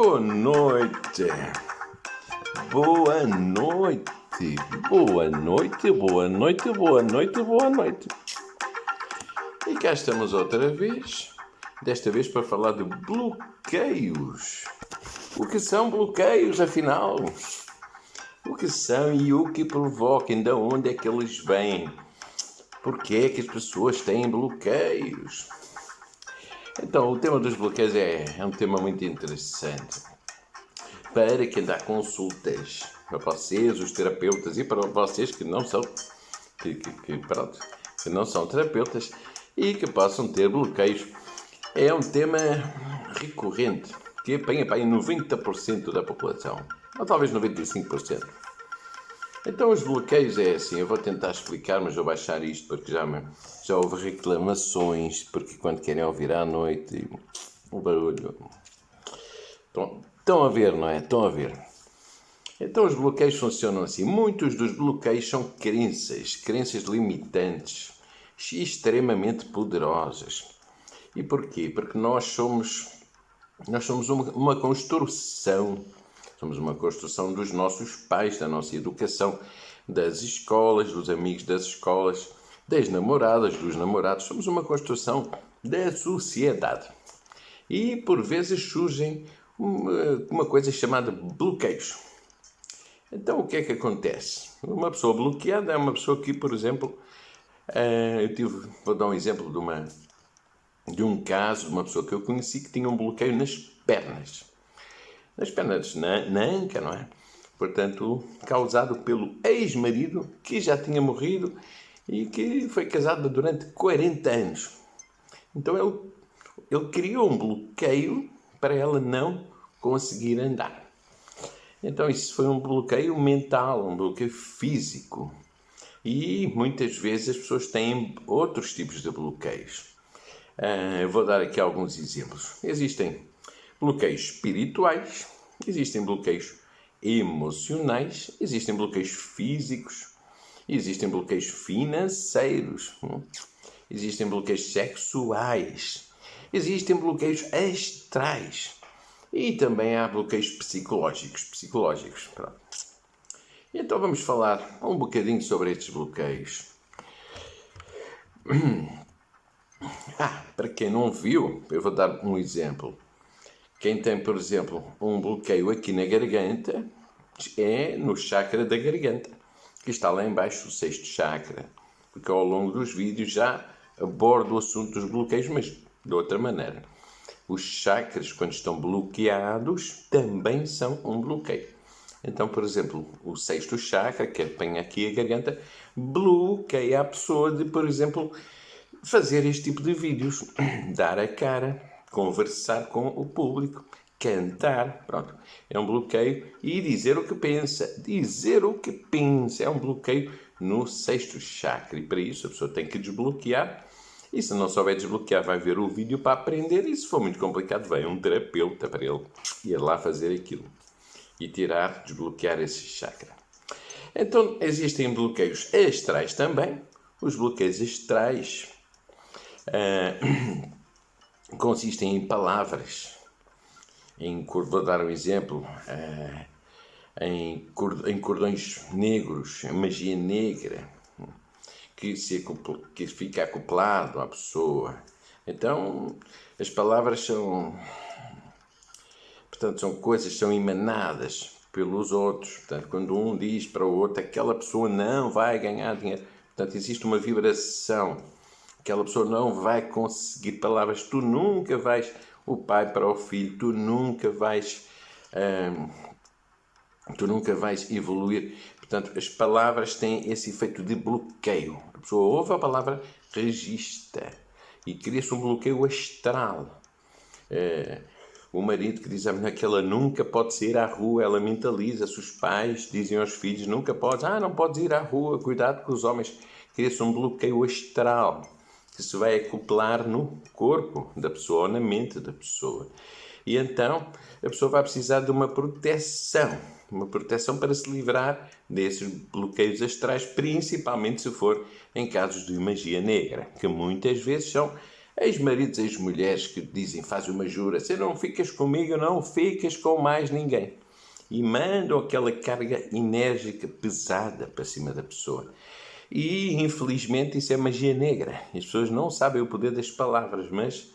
Boa noite, boa noite, boa noite, boa noite, boa noite, boa noite. E cá estamos outra vez, desta vez para falar de bloqueios. O que são bloqueios, afinal? O que são e o que provocam? De onde é que eles vêm? Porquê é que as pessoas têm bloqueios? Então, o tema dos bloqueios é um tema muito interessante. Para quem dá consultas, para vocês, os terapeutas, e para vocês que não são, que não são terapeutas e que possam ter bloqueios. É um tema recorrente, que apanha para aí 90% da população, ou talvez 95%. Então os bloqueios é assim, eu vou tentar explicar, mas vou baixar isto porque já houve reclamações, porque quando querem ouvir à noite, o barulho. Estão a ver, não é? Estão a ver. Então os bloqueios funcionam assim. Muitos dos bloqueios são crenças limitantes, extremamente poderosas. E porquê? Porque nós somos uma construção. Somos uma construção dos nossos pais, da nossa educação, das escolas, dos amigos das escolas, das namoradas, dos namorados. Somos uma construção da sociedade. E, por vezes, surgem uma coisa chamada bloqueios. Então, o que é que acontece? Uma pessoa bloqueada é uma pessoa que, por exemplo, vou dar um exemplo de um caso de uma pessoa que eu conheci que tinha um bloqueio nas pernas. Nas pernas, na anca, não é? Portanto, causado pelo ex-marido que já tinha morrido e que foi casado durante 40 anos. Então, ele criou um bloqueio para ela não conseguir andar. Então, isso foi um bloqueio mental, um bloqueio físico. E muitas vezes as pessoas têm outros tipos de bloqueios. Eu vou dar aqui alguns exemplos. Existem bloqueios espirituais, existem bloqueios emocionais, existem bloqueios físicos, existem bloqueios financeiros, existem bloqueios sexuais, existem bloqueios astrais e também há bloqueios psicológicos. Pronto. Então vamos falar um bocadinho sobre estes bloqueios. Para quem não viu, eu vou dar um exemplo. Quem tem, por exemplo, um bloqueio aqui na garganta, é no chakra da garganta, que está lá embaixo, o sexto chakra. Porque ao longo dos vídeos já abordo o assunto dos bloqueios, mas de outra maneira. Os chakras, quando estão bloqueados, também são um bloqueio. Então, por exemplo, o sexto chakra, que apanha aqui a garganta, bloqueia a pessoa de, por exemplo, fazer este tipo de vídeos, dar a cara, conversar com o público, cantar, pronto. É um bloqueio e dizer o que pensa. Dizer o que pensa é um bloqueio no sexto chakra e para isso a pessoa tem que desbloquear. E se não souber desbloquear, vai ver o vídeo para aprender. E se for muito complicado, vai um terapeuta para ele ir lá fazer aquilo e desbloquear esse chakra. Então, existem bloqueios astrais também. Os bloqueios astrais consistem em palavras. Vou dar um exemplo. Em cordões negros, magia negra, que fica acoplado à pessoa. Então, as palavras são coisas que são emanadas pelos outros. Portanto, quando um diz para o outro, aquela pessoa não vai ganhar dinheiro. Portanto, existe uma vibração. Aquela pessoa não vai conseguir palavras. Tu nunca vais, o pai para o filho, tu nunca vais evoluir. Portanto, as palavras têm esse efeito de bloqueio. A pessoa ouve a palavra, registra e cria-se um bloqueio astral. O marido que diz à mulher que ela nunca pode sair à rua, ela mentaliza-se. Os pais dizem aos filhos, nunca podes, não podes ir à rua, cuidado com os homens. Cria-se um bloqueio astral que se vai acoplar no corpo da pessoa ou na mente da pessoa. E então a pessoa vai precisar de uma proteção para se livrar desses bloqueios astrais, principalmente se for em casos de magia negra, que muitas vezes são Ex-maridos, ex-mulheres que dizem, fazem uma jura, se não ficas comigo, não ficas com mais ninguém. E mandam aquela carga enérgica, pesada para cima da pessoa. E, infelizmente, isso é magia negra. As pessoas não sabem o poder das palavras, mas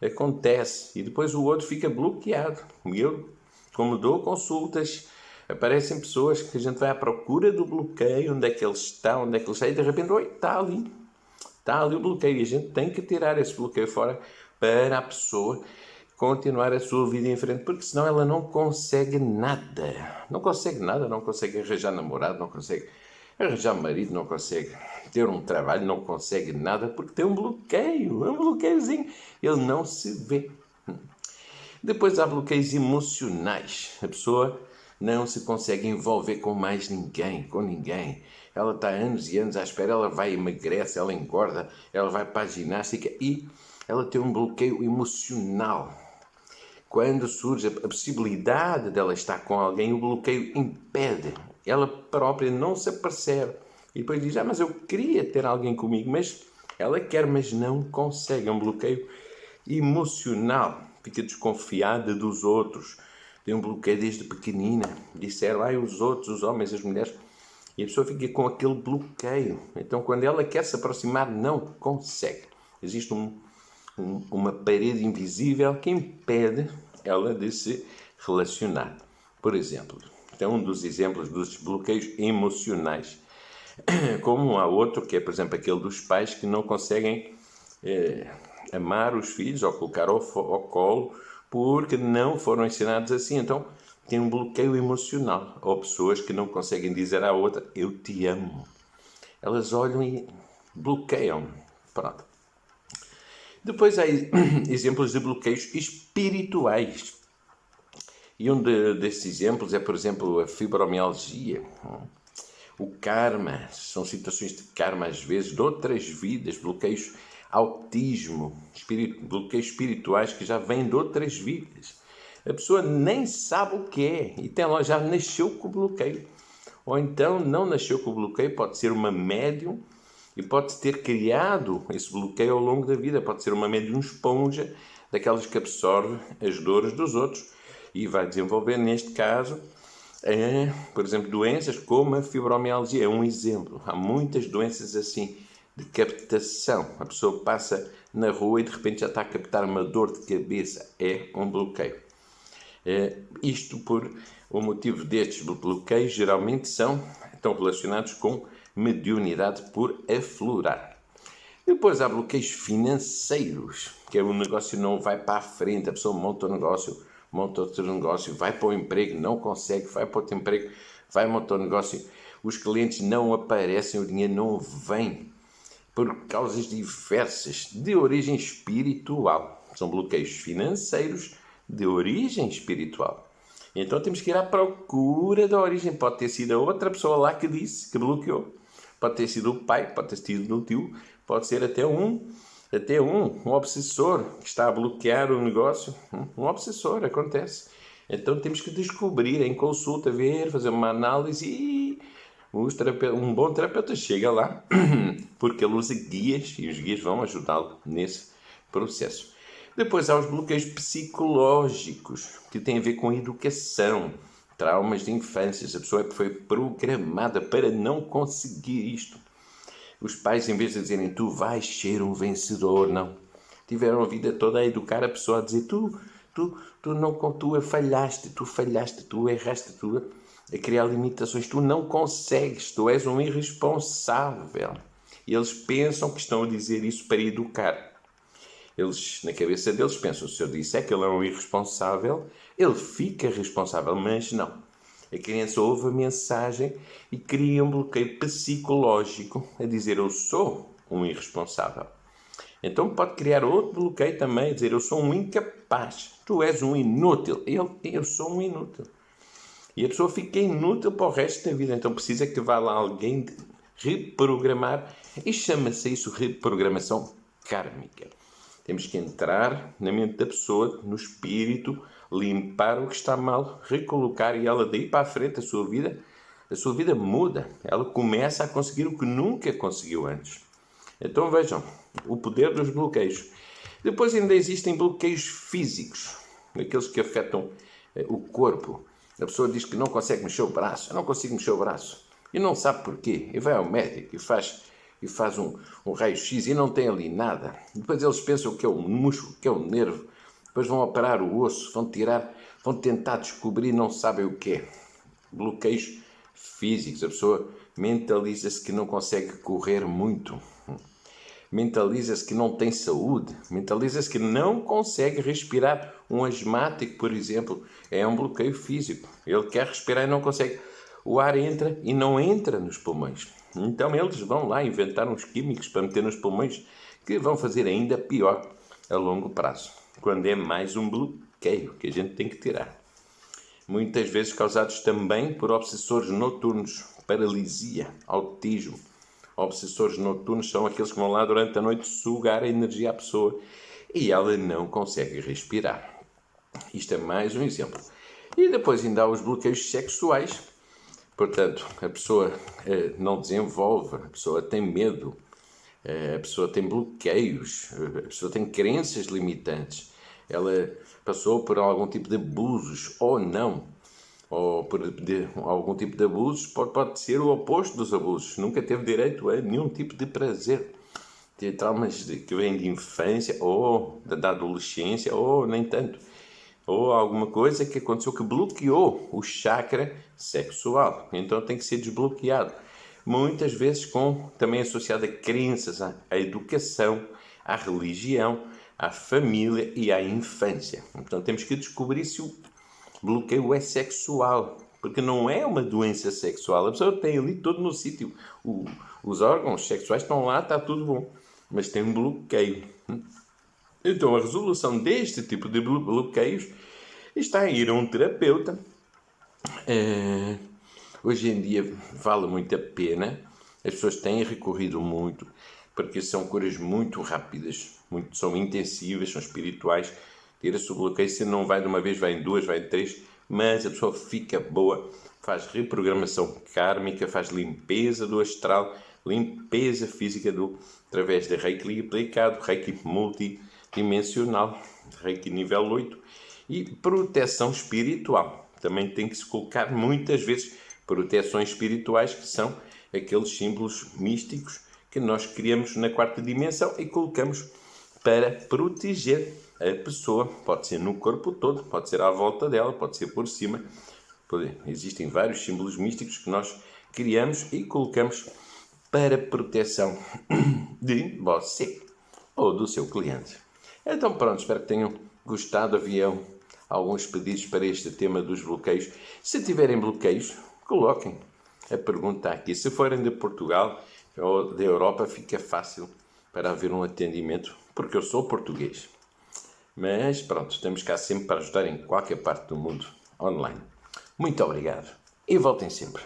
acontece. E depois o outro fica bloqueado. E eu, como dou consultas, aparecem pessoas que a gente vai à procura do bloqueio, onde é que ele está, e de repente, oi, está ali o bloqueio. E a gente tem que tirar esse bloqueio fora para a pessoa continuar a sua vida em frente, porque senão ela não consegue nada. Não consegue arranjar namorado, não consegue arranjar marido, não consegue ter um trabalho, não consegue nada, porque tem um bloqueiozinho. Ele não se vê. Depois há bloqueios emocionais. A pessoa não se consegue envolver com mais ninguém, com ninguém. Ela está anos e anos à espera, ela vai emagrece, ela engorda, ela vai para a ginástica e ela tem um bloqueio emocional. Quando surge a possibilidade dela estar com alguém, o bloqueio impede. Ela própria não se apercebe. E depois diz, mas eu queria ter alguém comigo, mas ela quer, mas não consegue. É um bloqueio emocional. Fica desconfiada dos outros. Tem um bloqueio desde pequenina. Disseram, os outros, os homens, as mulheres. E a pessoa fica com aquele bloqueio. Então, quando ela quer se aproximar, não consegue. Existe uma parede invisível que impede ela de se relacionar. Por exemplo, é um dos exemplos dos bloqueios emocionais. Como há outro, que é, por exemplo, aquele dos pais que não conseguem amar os filhos ou colocar ao colo porque não foram ensinados assim. Então, tem um bloqueio emocional. Ou pessoas que não conseguem dizer à outra, eu te amo. Elas olham e bloqueiam. Pronto. Depois há exemplos de bloqueios espirituais. E um desses exemplos é, por exemplo, a fibromialgia. O karma, são situações de karma às vezes, de outras vidas, bloqueios autismo, bloqueios espirituais que já vêm de outras vidas. A pessoa nem sabe o que é e já nasceu com o bloqueio. Ou então não nasceu com o bloqueio, pode ser uma médium e pode ter criado esse bloqueio ao longo da vida. Pode ser uma médium esponja, daquelas que absorve as dores dos outros e vai desenvolver, neste caso, por exemplo, doenças como a fibromialgia. É um exemplo. Há muitas doenças assim, de captação. A pessoa passa na rua e de repente já está a captar uma dor de cabeça. É um bloqueio. Isto por o motivo destes bloqueios geralmente estão relacionados com mediunidade por aflorar. Depois há bloqueios financeiros, que é o negócio não vai para a frente, a pessoa monta um negócio, monta outro negócio, vai para o emprego, não consegue, vai para outro emprego, vai montar um negócio, os clientes não aparecem, o dinheiro não vem, por causas diversas, de origem espiritual. São bloqueios financeiros de origem espiritual. Então temos que ir à procura da origem. Pode ter sido a outra pessoa lá que disse, que bloqueou. Pode ter sido o pai, pode ter sido o tio, pode ser até um obsessor que está a bloquear o negócio. Um obsessor, acontece. Então temos que descobrir em consulta, ver, fazer uma análise e um bom terapeuta chega lá porque ele usa guias e os guias vão ajudá-lo nesse processo. Depois há os bloqueios psicológicos que têm a ver com educação, traumas de infância. A pessoa foi programada para não conseguir isto. Os pais, em vez de dizerem tu vais ser um vencedor, não. Tiveram a vida toda a educar a pessoa a dizer tu falhaste, tu erraste, a criar limitações, tu não consegues, tu és um irresponsável. E eles pensam que estão a dizer isso para educar. Eles, na cabeça deles, pensam, se eu disser que ele é um irresponsável, ele fica responsável, mas não. A criança ouve a mensagem e cria um bloqueio psicológico a dizer eu sou um irresponsável. Então pode criar outro bloqueio também, a dizer eu sou um incapaz, tu és um inútil, eu sou um inútil. E a pessoa fica inútil para o resto da vida, então precisa que vá lá alguém reprogramar, e chama-se isso reprogramação kármica. Temos que entrar na mente da pessoa, no espírito, limpar o que está mal, recolocar, e ela daí para a frente a sua vida muda. Ela começa a conseguir o que nunca conseguiu antes. Então vejam, o poder dos bloqueios. Depois ainda existem bloqueios físicos, aqueles que afetam o corpo. A pessoa diz que não consegue mexer o braço. Eu não consigo mexer o braço. E não sabe porquê. E vai ao médico e faz um raio-x e não tem ali nada. Depois eles pensam que é o músculo, que é o nervo. Depois vão operar o osso, vão tentar descobrir, não sabem o que é. Bloqueios físicos. A pessoa mentaliza-se que não consegue correr muito. Mentaliza-se que não tem saúde, mentaliza-se que não consegue respirar. Um asmático, por exemplo, é um bloqueio físico. Ele quer respirar e não consegue. O ar entra e não entra nos pulmões. Então eles vão lá inventar uns químicos para meter nos pulmões que vão fazer ainda pior a longo prazo, quando é mais um bloqueio que a gente tem que tirar. Muitas vezes causados também por obsessores noturnos, paralisia, autismo. Obsessores noturnos são aqueles que vão lá durante a noite sugar a energia à pessoa e ela não consegue respirar. Isto é mais um exemplo. E depois ainda há os bloqueios sexuais. Portanto, a pessoa não desenvolve, a pessoa tem medo, a pessoa tem bloqueios, a pessoa tem crenças limitantes. Ela passou por algum tipo de abusos ou não. Ou por algum tipo de abusos, pode ser o oposto dos abusos. Nunca teve direito a nenhum tipo de prazer. Tem traumas que vêm de infância, ou da adolescência, ou nem tanto. Ou alguma coisa que aconteceu que bloqueou o chakra sexual. Então tem que ser desbloqueado. Muitas vezes também associado a crenças, à educação, à religião, à família e à infância. Então temos que descobrir se o bloqueio é sexual, porque não é uma doença sexual. A pessoa tem ali todo no sítio. Os órgãos sexuais estão lá, está tudo bom. Mas tem um bloqueio. Então a resolução deste tipo de bloqueios está em ir a um terapeuta. Hoje em dia vale muito a pena. As pessoas têm recorrido muito, porque são curas muito rápidas, são intensivas, são espirituais. Tira-se o bloqueio, se não vai de uma vez, vai em duas, vai em três, mas a pessoa fica boa, faz reprogramação kármica, faz limpeza do astral, limpeza física através de Reiki aplicado, Reiki multidimensional, Reiki nível 8 e proteção espiritual. Também tem que se colocar muitas vezes proteções espirituais, que são aqueles símbolos místicos que nós criamos na quarta dimensão e colocamos para proteger a pessoa. Pode ser no corpo todo, pode ser à volta dela, pode ser por cima. Existem vários símbolos místicos que nós criamos e colocamos para proteção de você ou do seu cliente. Então pronto, espero que tenham gostado. Havia alguns pedidos para este tema dos bloqueios. Se tiverem bloqueios, coloquem a pergunta aqui. Se forem de Portugal ou da Europa, fica fácil para haver um atendimento, porque eu sou português. Mas pronto, estamos cá sempre para ajudar em qualquer parte do mundo online. Muito obrigado e voltem sempre.